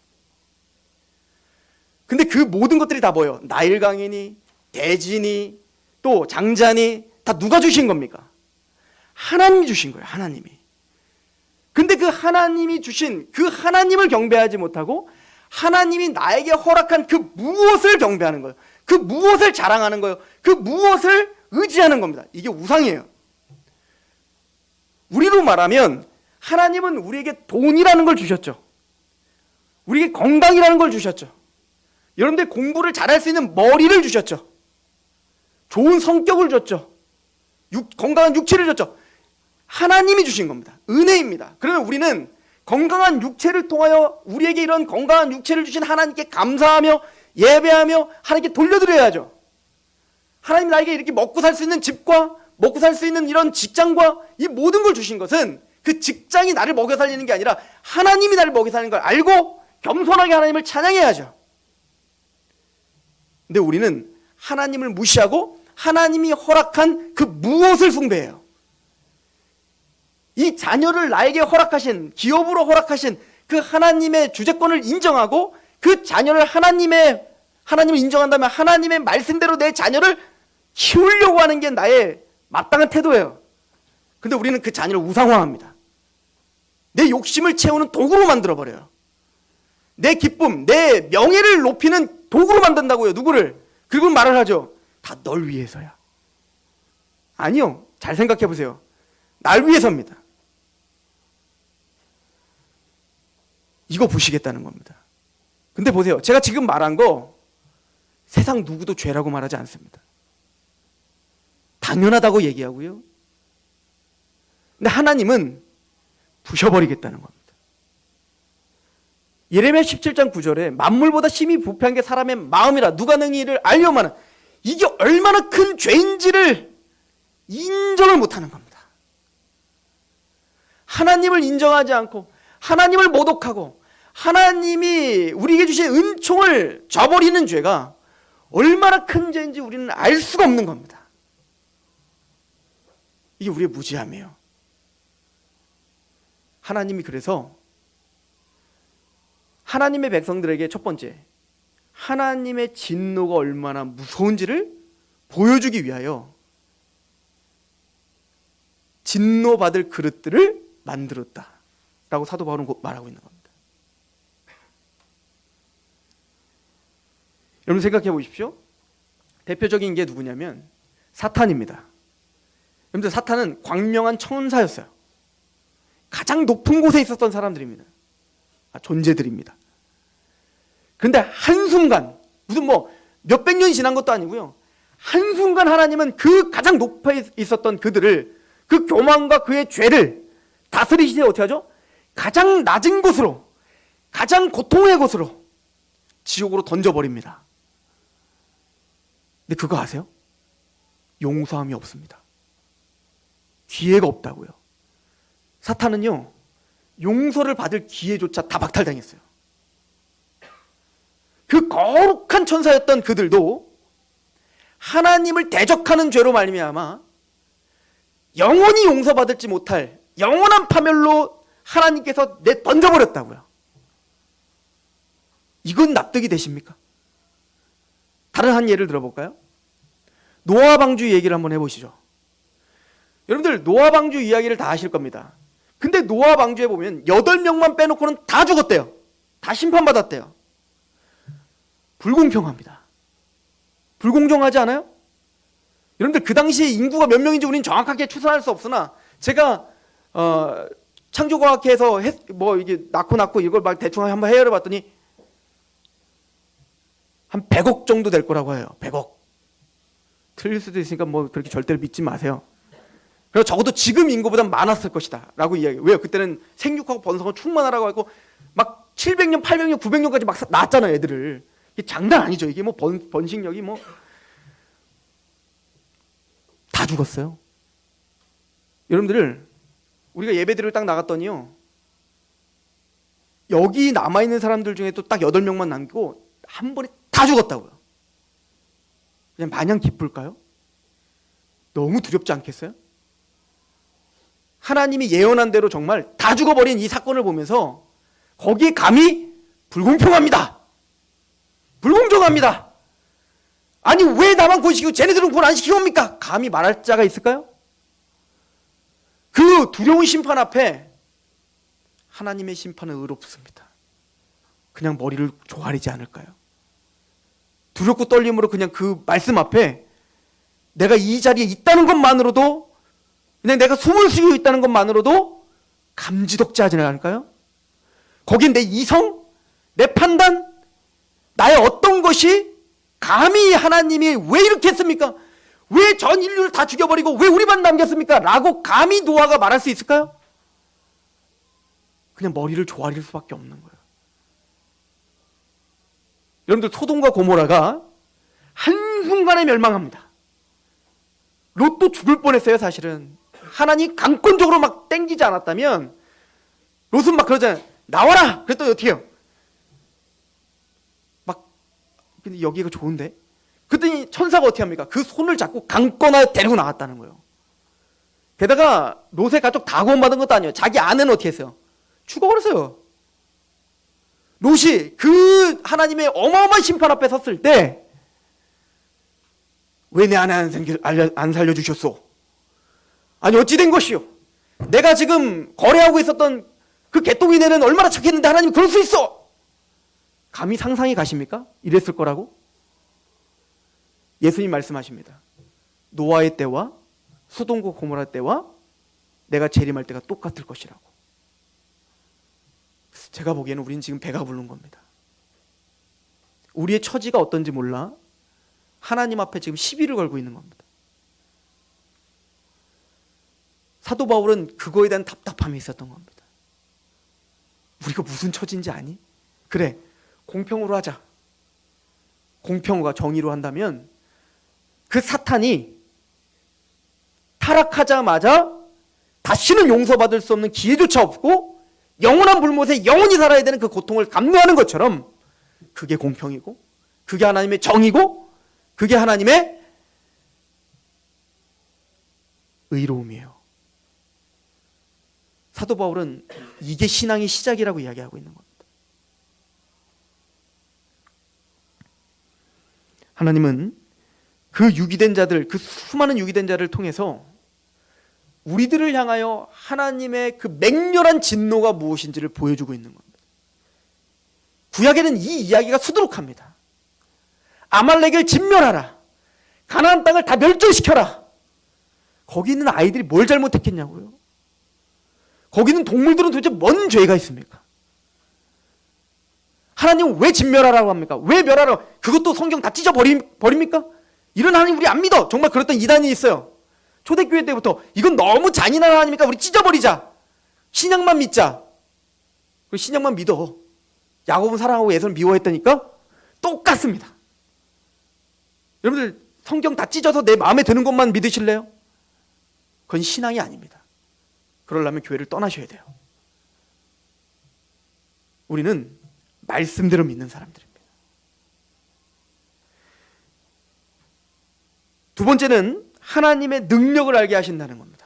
근데 그 모든 것들이 다 뭐예요? 나일강이니 대지니 또 장자니 다 누가 주신 겁니까? 하나님이 주신 거예요. 하나님이. 근데 그 하나님이 주신 그 하나님을 경배하지 못하고 하나님이 나에게 허락한 그 무엇을 경배하는 거예요. 그 무엇을 자랑하는 거예요. 그 무엇을 의지하는 겁니다. 이게 우상이에요. 우리로 말하면 하나님은 우리에게 돈이라는 걸 주셨죠. 우리에게 건강이라는 걸 주셨죠. 여러분들 공부를 잘할 수 있는 머리를 주셨죠. 좋은 성격을 줬죠. 건강한 육체를 줬죠. 하나님이 주신 겁니다. 은혜입니다. 그러면 우리는 건강한 육체를 통하여 우리에게 이런 건강한 육체를 주신 하나님께 감사하며 예배하며 하나님께 돌려드려야죠. 하나님 나에게 이렇게 먹고 살 수 있는 집과 먹고 살 수 있는 이런 직장과 이 모든 걸 주신 것은 그 직장이 나를 먹여 살리는 게 아니라 하나님이 나를 먹여 살리는 걸 알고 겸손하게 하나님을 찬양해야죠. 근데 우리는 하나님을 무시하고 하나님이 허락한 그 무엇을 숭배해요. 이 자녀를 나에게 허락하신, 기업으로 허락하신 그 하나님의 주재권을 인정하고 그 자녀를 하나님을 인정한다면 하나님의 말씀대로 내 자녀를 키우려고 하는 게 나의 마땅한 태도예요. 근데 우리는 그 자녀를 우상화합니다. 내 욕심을 채우는 도구로 만들어버려요. 내 기쁨, 내 명예를 높이는 도구로 만든다고요. 누구를? 그리고 말을 하죠. 다 널 위해서야. 아니요. 잘 생각해 보세요. 날 위해서입니다. 이거 보시겠다는 겁니다. 근데 보세요. 제가 지금 말한 거 세상 누구도 죄라고 말하지 않습니다. 당연하다고 얘기하고요. 근데 하나님은 부셔버리겠다는 겁니다. 예레미야 17장 9절에 만물보다 심히 부패한 게 사람의 마음이라 누가 능히 이를 알려마는, 이게 얼마나 큰 죄인지를 인정을 못하는 겁니다. 하나님을 인정하지 않고 하나님을 모독하고 하나님이 우리에게 주신 은총을 저버리는 죄가 얼마나 큰 죄인지 우리는 알 수가 없는 겁니다. 이게 우리의 무지함이에요. 하나님이 그래서 하나님의 백성들에게 첫 번째, 하나님의 진노가 얼마나 무서운지를 보여주기 위하여 진노받을 그릇들을 만들었다라고 사도 바울은 말하고 있는 겁니다. 여러분 생각해 보십시오. 대표적인 게 누구냐면 사탄입니다. 여러분들 사탄은 광명한 천사였어요. 가장 높은 곳에 있었던 사람들입니다. 존재들입니다. 그런데 한순간, 무슨 뭐 몇백 년이 지난 것도 아니고요, 한순간 하나님은 그 가장 높이 있었던 그들을, 그 교만과 그의 죄를 다스리시되 어떻게 하죠? 가장 낮은 곳으로, 가장 고통의 곳으로, 지옥으로 던져버립니다. 근데 그거 아세요? 용서함이 없습니다. 기회가 없다고요. 사탄은요, 용서를 받을 기회조차 다 박탈당했어요. 그 거룩한 천사였던 그들도 하나님을 대적하는 죄로 말미암아 영원히 용서받을지 못할 영원한 파멸로 하나님께서 던져버렸다고요. 이건 납득이 되십니까? 다른 한 예를 들어볼까요? 노아 방주 얘기를 한번 해보시죠. 여러분들 노아 방주 이야기를 다 아실 겁니다. 근데 노아 방주에 보면 8명만 빼놓고는 다 죽었대요. 다 심판받았대요. 불공평합니다. 불공정하지 않아요? 여러분들 그 당시에 인구가 몇 명인지 우리는 정확하게 추산할 수 없으나 제가 창조과학회에서 뭐 이게 낳고 이걸 막 대충 한번 헤아려 봤더니 한 100억 정도 될 거라고 해요. 100억. 틀릴 수도 있으니까 뭐 그렇게 절대로 믿지 마세요. 그래서 적어도 지금 인구보다 많았을 것이다 라고 이야기해요. 왜요? 그때는 생육하고 번성은 충만하라고 하고 막 700년, 800년, 900년까지 막 낳았잖아요, 애들을. 이게 장난 아니죠. 이게 뭐 번식력이 뭐 다 죽었어요. 여러분들 우리가 예배드리러 딱 나갔더니요, 여기 남아있는 사람들 중에 또 딱 8명만 남기고 한 번에 다 죽었다고요. 그냥 마냥 기쁠까요? 너무 두렵지 않겠어요? 하나님이 예언한 대로 정말 다 죽어버린 이 사건을 보면서 거기에 감히 불공평합니다, 불공정합니다, 아니 왜 나만 구원시키고 쟤네들은 구원 안 시키옵니까? 감히 말할 자가 있을까요? 그 두려운 심판 앞에 하나님의 심판은 의롭습니다. 그냥 머리를 조아리지 않을까요? 두렵고 떨림으로 그냥 그 말씀 앞에 내가 이 자리에 있다는 것만으로도, 그냥 내가 숨을 쉬고 있다는 것만으로도 감지덕지 하지 않을까요? 거긴 내 이성, 내 판단, 나의 어떤 것이 감히 하나님이 왜 이렇게 했습니까? 왜 전 인류를 다 죽여버리고 왜 우리만 남겼습니까? 라고 감히 노아가 말할 수 있을까요? 그냥 머리를 조아릴 수밖에 없는 거예요. 여러분들 소돔과 고모라가 한순간에 멸망합니다. 롯도 죽을 뻔했어요. 사실은 하나님 강권적으로 막 땡기지 않았다면 롯은 막 그러잖아요. 나와라! 그랬더니 어떻게 해요? 막 근데 여기가 좋은데? 그랬더니 천사가 어떻게 합니까? 그 손을 잡고 강권하여 데리고 나왔다는 거예요. 게다가 롯의 가족 다 구원받은 것도 아니에요. 자기 아내는 어떻게 했어요? 죽어버렸어요. 롯이 그 하나님의 어마어마한 심판 앞에 섰을 때 왜 내 아내 안 살려주셨소? 아니 어찌 된 것이요? 내가 지금 거래하고 있었던 그 개똥이네는 얼마나 착했는데 하나님 그럴 수 있어? 감히 상상이 가십니까? 이랬을 거라고? 예수님 말씀하십니다. 노아의 때와 소돔과 고모라 때와 내가 재림할 때가 똑같을 것이라고. 제가 보기에는 우리는 지금 배가 부른 겁니다. 우리의 처지가 어떤지 몰라 하나님 앞에 지금 시비를 걸고 있는 겁니다. 사도 바울은 그거에 대한 답답함이 있었던 겁니다. 우리가 무슨 처지인지 아니? 그래, 공평으로 하자. 공평과 정의로 한다면 그 사탄이 타락하자마자 다시는 용서받을 수 없는 기회조차 없고 영원한 불못에 영원히 살아야 되는 그 고통을 감내하는 것처럼 그게 공평이고 그게 하나님의 정의고 그게 하나님의 의로움이에요. 사도 바울은 이게 신앙의 시작이라고 이야기하고 있는 겁니다. 하나님은 그 유기된 자들, 그 수많은 유기된 자를 통해서 우리들을 향하여 하나님의 그 맹렬한 진노가 무엇인지를 보여주고 있는 겁니다. 구약에는 이 이야기가 수두룩합니다. 아말렉을 진멸하라. 가나안 땅을 다 멸절시켜라. 거기 있는 아이들이 뭘 잘못했겠냐고요. 거기 있는 동물들은 도대체 뭔 죄가 있습니까? 하나님은 왜 진멸하라고 합니까? 왜 멸하라고? 그것도 성경 다 찢어버립니까? 이런 하나님 우리 안 믿어. 정말 그랬던 이단이 있어요. 초대교회 때부터 이건 너무 잔인한 하나님이니까 우리 찢어버리자. 신약만 믿자. 그리고 신약만 믿어. 야곱은 사랑하고 에서는 미워했다니까? 똑같습니다. 여러분들 성경 다 찢어서 내 마음에 드는 것만 믿으실래요? 그건 신앙이 아닙니다. 그러려면 교회를 떠나셔야 돼요. 우리는 말씀대로 믿는 사람들입니다. 두 번째는 하나님의 능력을 알게 하신다는 겁니다.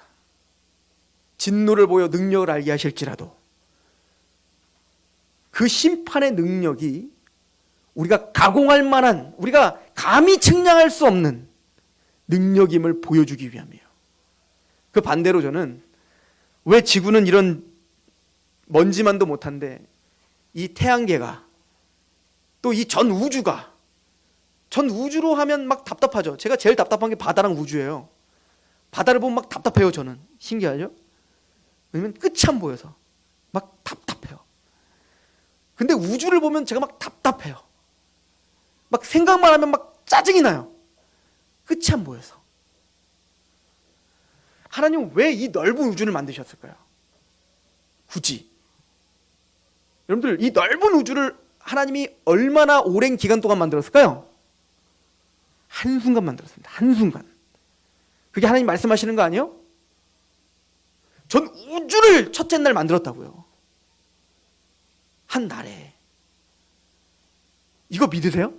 진노를 보여 능력을 알게 하실지라도 그 심판의 능력이 우리가 가공할 만한, 우리가 감히 측량할 수 없는 능력임을 보여주기 위함이에요. 그 반대로 저는 왜 지구는 이런 먼지만도 못한데 이 태양계가 또 이 전 우주가, 전 우주로 하면 막 답답하죠. 제가 제일 답답한 게 바다랑 우주예요. 바다를 보면 막 답답해요. 저는 신기하죠. 왜냐면 끝이 안 보여서 막 답답해요. 근데 우주를 보면 제가 막 답답해요. 막 생각만 하면 막 짜증이 나요. 끝이 안 보여서. 하나님은 왜 이 넓은 우주를 만드셨을까요? 굳이. 여러분들 이 넓은 우주를 하나님이 얼마나 오랜 기간 동안 만들었을까요? 한순간 만들었습니다. 한순간. 그게 하나님 말씀하시는 거 아니에요? 전 우주를 첫째 날 만들었다고요. 한 날에. 이거 믿으세요?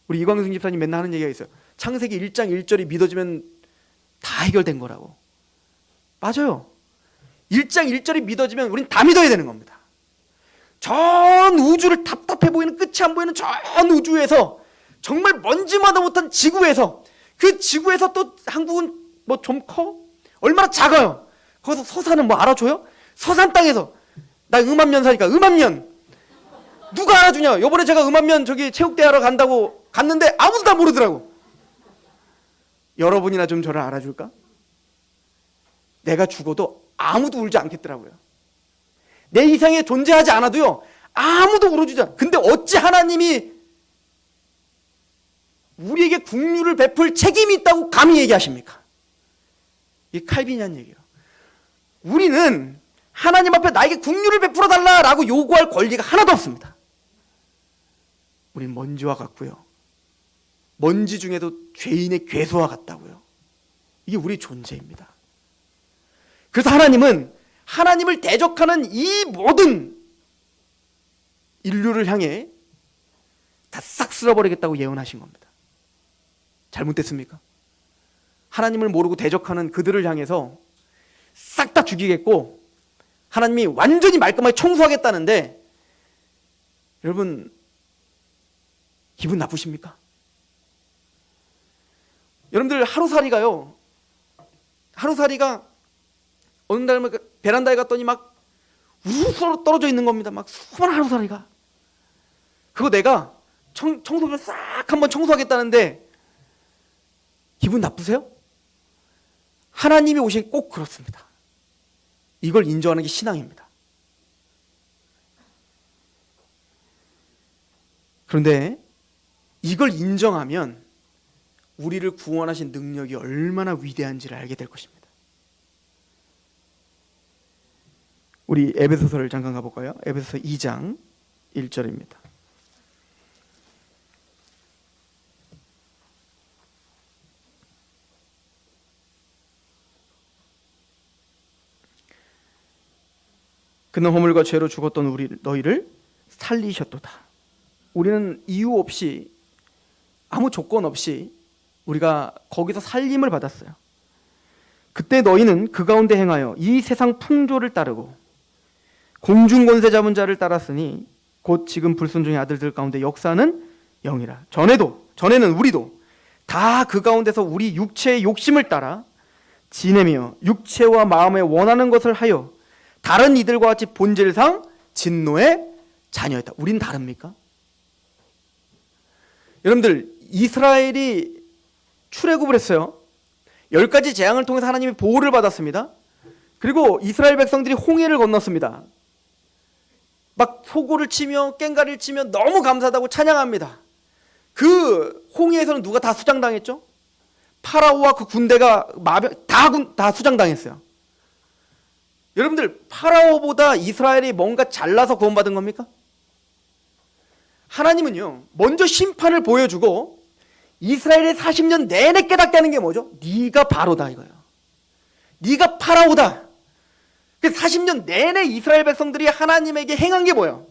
우리 이광승 집사님 맨날 하는 얘기가 있어요. 창세기 1장 1절이 믿어지면 다 해결된 거라고. 맞아요. 1장 1절이 믿어지면 우린 다 믿어야 되는 겁니다. 전 우주를 답답해 보이는 끝이 안 보이는 전 우주에서 정말 먼지마다 못한 지구에서 그 지구에서 또 한국은 뭐 좀 커? 얼마나 작아요. 거기서 서산은 뭐 알아줘요? 서산 땅에서 나 음암면 사니까 음암면 누가 알아주냐? 요번에 제가 음암면 저기 체육대 하러 간다고 갔는데 아무도 다 모르더라고. 여러분이나 좀 저를 알아줄까? 내가 죽어도 아무도 울지 않겠더라고요. 내 이상에 존재하지 않아도요 아무도 울어주지 않아. 근데 어찌 하나님이 우리에게 긍휼을 베풀 책임이 있다고 감히 얘기하십니까? 이게 칼빈이란 얘기예요. 우리는 하나님 앞에 나에게 긍휼을 베풀어 달라라고 요구할 권리가 하나도 없습니다. 우린 먼지와 같고요. 먼지 중에도 죄인의 괴수와 같다고요. 이게 우리 존재입니다. 그래서 하나님은 하나님을 대적하는 이 모든 인류를 향해 다 싹 쓸어버리겠다고 예언하신 겁니다. 잘못됐습니까? 하나님을 모르고 대적하는 그들을 향해서 싹 다 죽이겠고 하나님이 완전히 말끔하게 청소하겠다는데 여러분 기분 나쁘십니까? 여러분들 하루살이가요. 하루살이가 어느 날 베란다에 갔더니 막 우르르 떨어져 있는 겁니다. 막 수많은 하루살이가. 그거 내가 청소기를 싹 한번 청소하겠다는데 기분 나쁘세요? 하나님이 오신 꼭 그렇습니다. 이걸 인정하는 게 신앙입니다. 그런데 이걸 인정하면 우리를 구원하신 능력이 얼마나 위대한지를 알게 될 것입니다. 우리 에베소서를 잠깐 가볼까요? 에베소서 2장 1절입니다. 그는 허물과 죄로 죽었던 너희를 살리셨도다. 우리는 이유 없이 아무 조건 없이 우리가 거기서 살림을 받았어요. 그때 너희는 그 가운데 행하여 이 세상 풍조를 따르고 공중 권세 잡은 자를 따랐으니 곧 지금 불순종의 아들들 가운데 역사는 영이라. 전에는 우리도 다 그 가운데서 우리 육체의 욕심을 따라 지내며 육체와 마음에 원하는 것을 하여 다른 이들과 같이 본질상 진노의 자녀였다. 우린 다릅니까? 여러분들, 이스라엘이 출애굽을 했어요. 10가지 재앙을 통해서 하나님이 보호를 받았습니다. 그리고 이스라엘 백성들이 홍해를 건넜습니다. 막 소고를 치며 꽹과리를 치며 너무 감사하다고 찬양합니다. 그 홍해에서는 누가 다 수장당했죠? 파라오와 그 군대가 다 수장당했어요. 여러분들, 파라오보다 이스라엘이 뭔가 잘나서 구원받은 겁니까? 하나님은요, 먼저 심판을 보여주고 이스라엘의 40년 내내 깨닫게 하는 게 뭐죠? 네가 바로다 이거예요. 네가 파라오다. 40년 내내 이스라엘 백성들이 하나님에게 행한 게 뭐예요?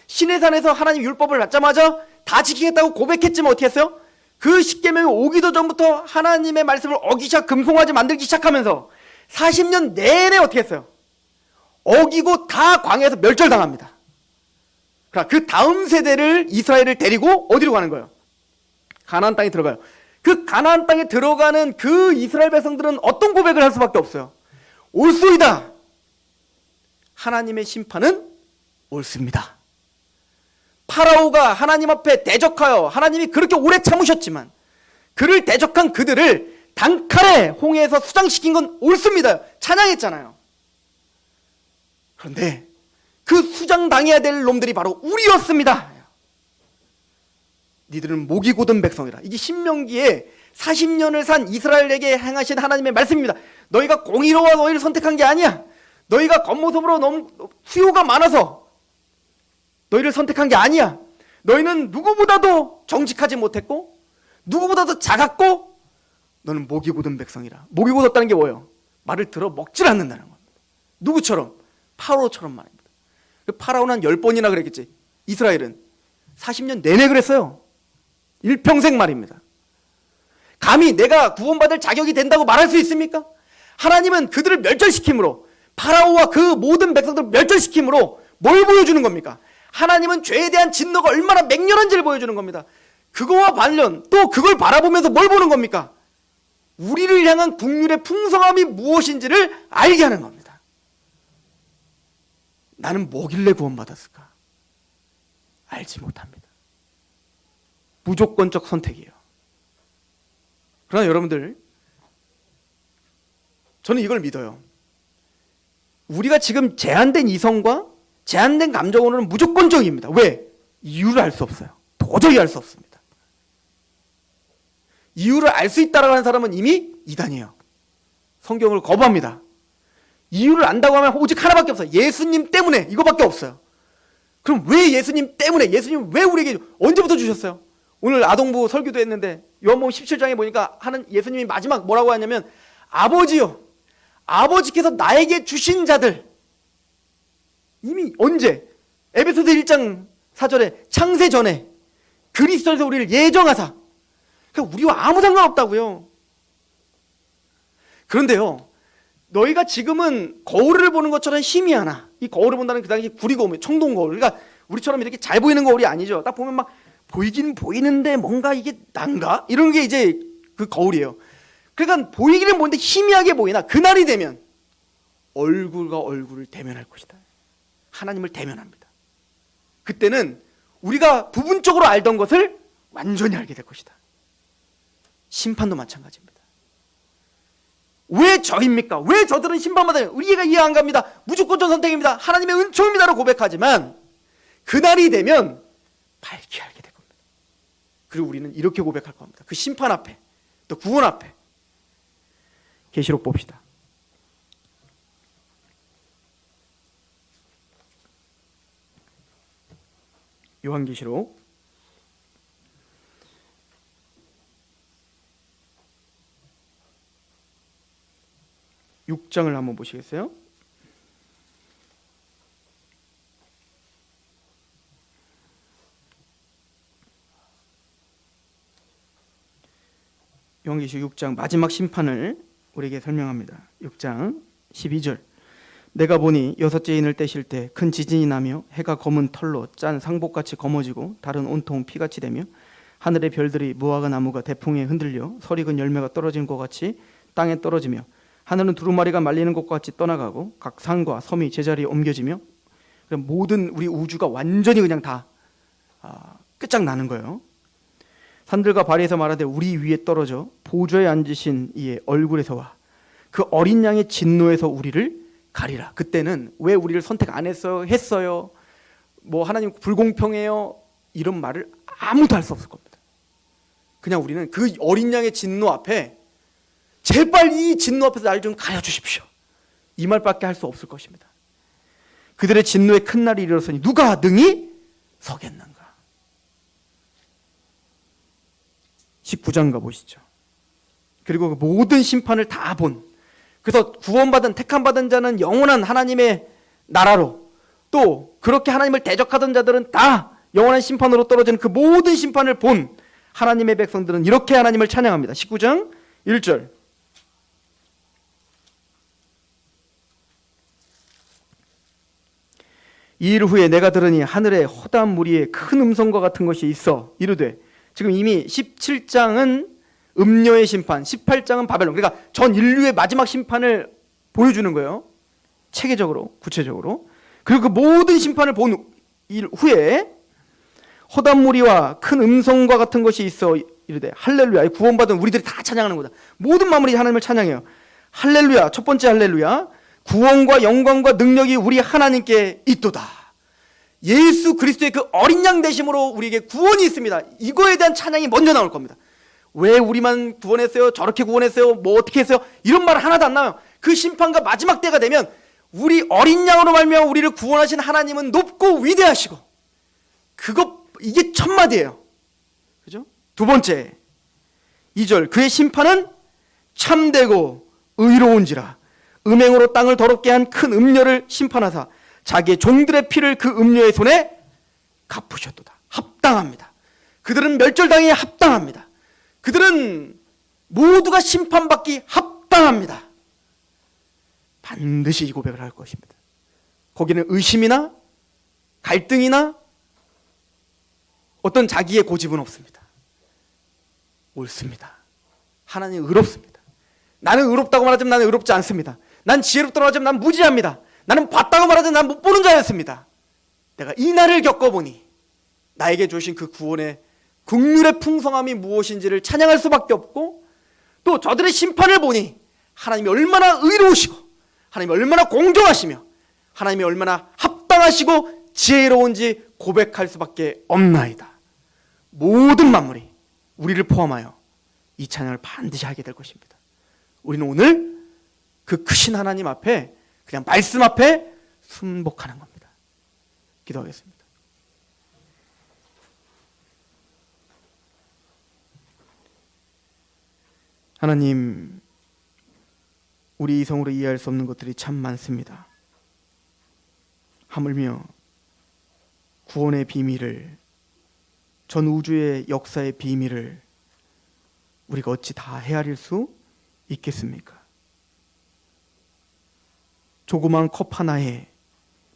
시내산에서 하나님 율법을 받자마자 다 지키겠다고 고백했지만 어떻게 했어요? 그 십계명이 오기도 전부터 하나님의 말씀을 어기샤 금송아지 만들기 시작하면서 40년 내내 어떻게 했어요? 어기고 다 광야에서 멸절당합니다. 그러나 그 다음 세대를 이스라엘을 데리고 어디로 가는 거예요? 가나안 땅에 들어가요. 그 가나안 땅에 들어가는 그 이스라엘 백성들은 어떤 고백을 할 수밖에 없어요? 옳소이다. 하나님의 심판은 옳습니다. 파라오가 하나님 앞에 대적하여 하나님이 그렇게 오래 참으셨지만 그를 대적한 그들을 단칼에 홍해에서 수장시킨 건 옳습니다. 찬양했잖아요. 그런데 그 수장당해야 될 놈들이 바로 우리였습니다. 니들은 목이 곧은 백성이라. 이게 신명기에 40년을 산 이스라엘에게 행하신 하나님의 말씀입니다. 너희가 공의로워 너희를 선택한 게 아니야. 너희가 겉모습으로 너무 수요가 많아서 너희를 선택한 게 아니야. 너희는 누구보다도 정직하지 못했고 누구보다도 작았고 너는 목이 곧은 백성이라. 목이 곧었다는 게 뭐예요? 말을 들어 먹질 않는다는 겁니다. 누구처럼? 파라오처럼 말입니다. 파라오는 한 10번이나 그랬겠지. 이스라엘은 40년 내내 그랬어요. 일평생 말입니다. 감히 내가 구원받을 자격이 된다고 말할 수 있습니까? 하나님은 그들을 멸절시킴으로, 파라오와 그 모든 백성들을 멸절시킴으로 뭘 보여주는 겁니까? 하나님은 죄에 대한 진노가 얼마나 맹렬한지를 보여주는 겁니다. 그거와 관련 또 그걸 바라보면서 뭘 보는 겁니까? 우리를 향한 긍휼의 풍성함이 무엇인지를 알게 하는 겁니다. 나는 뭐길래 구원받았을까? 알지 못합니다. 무조건적 선택이에요. 그러나 여러분들, 저는 이걸 믿어요. 우리가 지금 제한된 이성과 제한된 감정으로는 무조건적입니다. 왜? 이유를 알 수 없어요. 도저히 알 수 없습니다. 이유를 알 수 있다라고 하는 사람은 이미 이단이에요. 성경을 거부합니다. 이유를 안다고 하면 오직 하나밖에 없어요. 예수님 때문에, 이거밖에 없어요. 그럼 왜 예수님 때문에, 예수님 왜 우리에게 언제부터 주셨어요? 오늘 아동부 설교도 했는데 요한복음 17장에 보니까 하는 예수님이 마지막 뭐라고 하냐면, 아버지요, 아버지께서 나에게 주신 자들, 이미 언제? 에베소서 1장 4절에 창세 전에 그리스도에서 우리를 예정하사, 그러니까 우리와 아무 상관없다고요. 그런데요, 너희가 지금은 거울을 보는 것처럼 희미하나, 이 거울을 본다는 그 당시 구리거울, 청동 거울, 그러니까 우리처럼 이렇게 잘 보이는 거울이 아니죠. 딱 보면 막 보이긴 보이는데 뭔가 이게 난가? 이런 게 이제 그 거울이에요. 그러니까 보이기는 보이는데 희미하게 보이나 그날이 되면 얼굴과 얼굴을 대면할 것이다. 하나님을 대면합니다. 그때는 우리가 부분적으로 알던 것을 완전히 알게 될 것이다. 심판도 마찬가지입니다. 왜 저입니까? 왜 저들은 심판받아요? 우리가 이해 안 갑니다. 무조건적 선택입니다. 하나님의 은총입니다라고 고백하지만 그날이 되면 밝게 알게 될 겁니다. 그리고 우리는 이렇게 고백할 겁니다. 그 심판 앞에, 또 구원 앞에. 계시록 봅시다. 요한계시록 6장을 한번 보시겠어요? 요한계시록 6장 마지막 심판을 우리에게 설명합니다. 6장 12절. 내가 보니 여섯째 인을 떼실 때 큰 지진이 나며 해가 검은 털로 짠 상복같이 검어지고 달은 온통 피같이 되며 하늘의 별들이 무화과 나무가 대풍에 흔들려 설익은 열매가 떨어지는 것 같이 땅에 떨어지며 하늘은 두루마리가 말리는 것과 같이 떠나가고 각 산과 섬이 제자리에 옮겨지며 모든 우리 우주가 완전히 그냥 다 끝장나는 거예요. 산들과 바리에서 말하되 우리 위에 떨어져 보좌에 앉으신 이의 얼굴에서와 그 어린 양의 진노에서 우리를 가리라. 그때는 왜 우리를 선택 안 했어요? 뭐 하나님 불공평해요? 이런 말을 아무도 할 수 없을 겁니다. 그냥 우리는 그 어린 양의 진노 앞에 제발 이 진노 앞에서 날 좀 가려 주십시오. 이 말밖에 할 수 없을 것입니다. 그들의 진노의 큰 날이 이르렀으니 누가 능히 서겠는가? 19장 가보시죠. 그리고 그 모든 심판을 다 본, 그래서 구원받은 택함받은 자는 영원한 하나님의 나라로, 또 그렇게 하나님을 대적하던 자들은 다 영원한 심판으로 떨어지는 그 모든 심판을 본 하나님의 백성들은 이렇게 하나님을 찬양합니다. 19장 1절. 이 일 후에 내가 들으니 하늘에 허다한 무리에 큰 음성과 같은 것이 있어 이르되, 지금 이미 17장은 음녀의 심판, 18장은 바벨론, 그러니까 전 인류의 마지막 심판을 보여주는 거예요. 체계적으로, 구체적으로. 그리고 그 모든 심판을 본 일 후에 허다한 무리와 큰 음성과 같은 것이 있어 이르되 할렐루야. 구원받은 우리들이 다 찬양하는 거다. 모든 만물이 하나님을 찬양해요. 할렐루야. 첫 번째 할렐루야. 구원과 영광과 능력이 우리 하나님께 있도다. 예수 그리스도의 그 어린 양 되심으로 우리에게 구원이 있습니다. 이거에 대한 찬양이 먼저 나올 겁니다. 왜 우리만 구원했어요? 저렇게 구원했어요? 뭐 어떻게 했어요? 이런 말 하나도 안 나와요. 그 심판과 마지막 때가 되면 우리 어린 양으로 말미암아 우리를 구원하신 하나님은 높고 위대하시고, 이게 첫 마디예요. 그죠? 두 번째 2절, 그의 심판은 참되고 의로운지라 음행으로 땅을 더럽게 한 큰 음녀를 심판하사 자기의 종들의 피를 그 음녀의 손에 갚으셨도다. 합당합니다. 그들은 멸절당에 합당합니다. 그들은 모두가 심판받기 합당합니다. 반드시 이 고백을 할 것입니다. 거기는 의심이나 갈등이나 어떤 자기의 고집은 없습니다. 옳습니다. 하나님 의롭습니다. 나는 의롭다고 말하지만 나는 의롭지 않습니다. 난 지혜롭다고 말하지만 난 무지합니다. 나는 봤다고 말하지만 난 못 보는 자였습니다. 내가 이 날을 겪어보니 나에게 주신 그 구원의 긍휼의 풍성함이 무엇인지를 찬양할 수밖에 없고, 또 저들의 심판을 보니 하나님이 얼마나 의로우시고 하나님이 얼마나 공정하시며 하나님이 얼마나 합당하시고 지혜로운지 고백할 수밖에 없나이다. 모든 만물이 우리를 포함하여 이 찬양을 반드시 하게 될 것입니다. 우리는 오늘 그 크신 하나님 앞에, 그냥 말씀 앞에 순복하는 겁니다. 기도하겠습니다. 하나님, 우리 이성으로 이해할 수 없는 것들이 참 많습니다. 하물며 구원의 비밀을, 전 우주의 역사의 비밀을 우리가 어찌 다 헤아릴 수 있겠습니까? 조그만 컵 하나에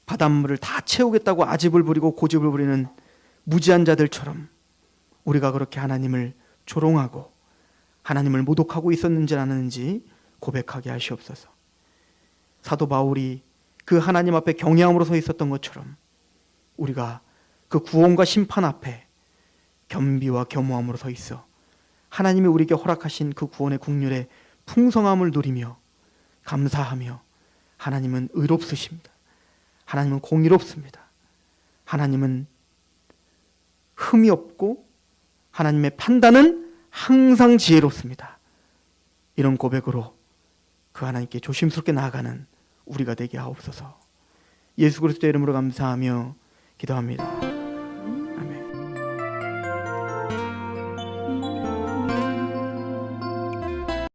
바닷물을 다 채우겠다고 아집을 부리고 고집을 부리는 무지한 자들처럼 우리가 그렇게 하나님을 조롱하고 하나님을 모독하고 있었는지 안 했는지 고백하게 하시옵소서. 사도 바울이 그 하나님 앞에 경외함으로 서 있었던 것처럼 우리가 그 구원과 심판 앞에 겸비와 겸허함으로 서 있어 하나님이 우리에게 허락하신 그 구원의 긍휼의 풍성함을 누리며 감사하며, 하나님은 의롭으십니다. 하나님은 공의롭습니다. 하나님은 흠이 없고 하나님의 판단은 항상 지혜롭습니다. 이런 고백으로 그 하나님께 조심스럽게 나아가는 우리가 되게 하옵소서. 예수 그리스도의 이름으로 감사하며 기도합니다.